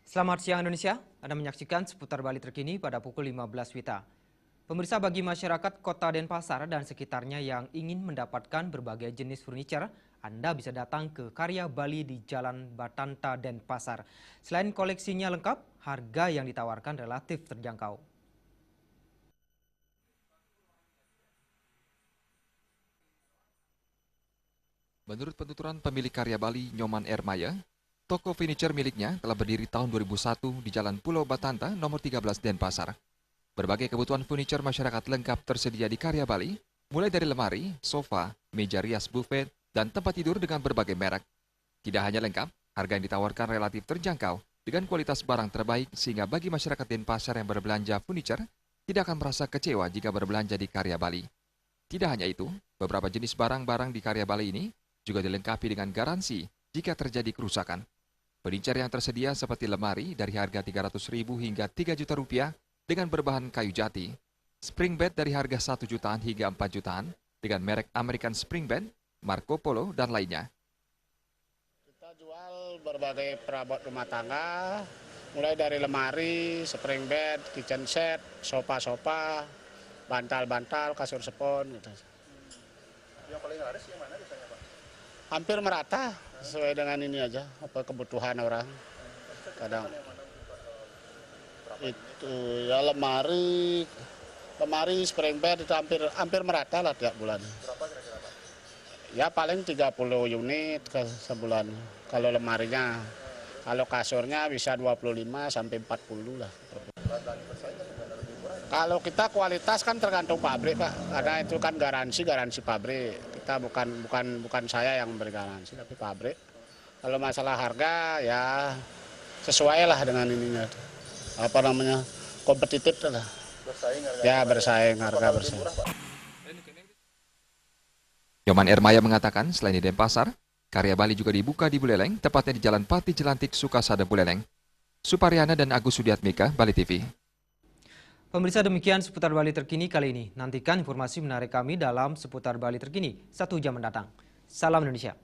Selamat siang Indonesia, Anda menyaksikan seputar Bali terkini pada pukul 15 WITA. Pemirsa, bagi masyarakat Kota Denpasar dan sekitarnya yang ingin mendapatkan berbagai jenis furniture, Anda bisa datang ke Karya Bali di Jalan Batanta, Denpasar. Selain koleksinya lengkap, harga yang ditawarkan relatif terjangkau. Menurut penuturan pemilik Karya Bali, Nyoman Ermaya, toko furniture miliknya telah berdiri tahun 2001 di Jalan Pulau Batanta, nomor 13 Denpasar. Berbagai kebutuhan furniture masyarakat lengkap tersedia di Karya Bali, mulai dari lemari, sofa, meja rias buffet, dan tempat tidur dengan berbagai merek. Tidak hanya lengkap, harga yang ditawarkan relatif terjangkau dengan kualitas barang terbaik sehingga bagi masyarakat Denpasar yang berbelanja furniture tidak akan merasa kecewa jika berbelanja di Karya Bali. Tidak hanya itu, beberapa jenis barang-barang di Karya Bali ini juga dilengkapi dengan garansi jika terjadi kerusakan. Furniture yang tersedia seperti lemari dari harga Rp300.000 hingga Rp3 juta dengan berbahan kayu jati, spring bed dari harga Rp1 jutaan hingga Rp4 jutaan dengan merek American Spring Bed, Marco Polo, dan lainnya. Kita jual berbagai perabot rumah tangga, mulai dari lemari, spring bed, kitchen set, sofa-sofa, bantal-bantal, kasur spon. Gitu. Yang paling laris yang mana biasanya, Pak? Hampir merata sesuai dengan ini aja, apa kebutuhan orang. Kadang itu ya lemari, spring bed itu hampir merata lah tiap bulan. Berapa kira-kira, Pak? Ya paling 30 unit ke sebulan. Kalau lemarinya, kalau kasurnya bisa 25 sampai 40 lah. Bahan bersaing kan lebih murah. Kalau kita kualitas kan tergantung pabrik, Pak. Karena itu kan garansi pabrik. Kita bukan saya yang memberi garansi, tapi pabrik. Kalau masalah harga ya sesuai lah dengan ininya. Apa namanya? Kompetitif lah. Bersaing harga. Ya bersaing, harga Apakah lebih bersaing. murah, Pak? Nyoman Ermaya mengatakan selain di Denpasar, Karya Bali juga dibuka di Buleleng, tepatnya di Jalan Pati Jelantik, Sukasada, Buleleng. Suparyana dan Agus Sudiatmika, Bali TV. Pemirsa, demikian seputar Bali terkini kali ini. Nantikan informasi menarik kami dalam seputar Bali terkini 1 jam mendatang. Salam Indonesia.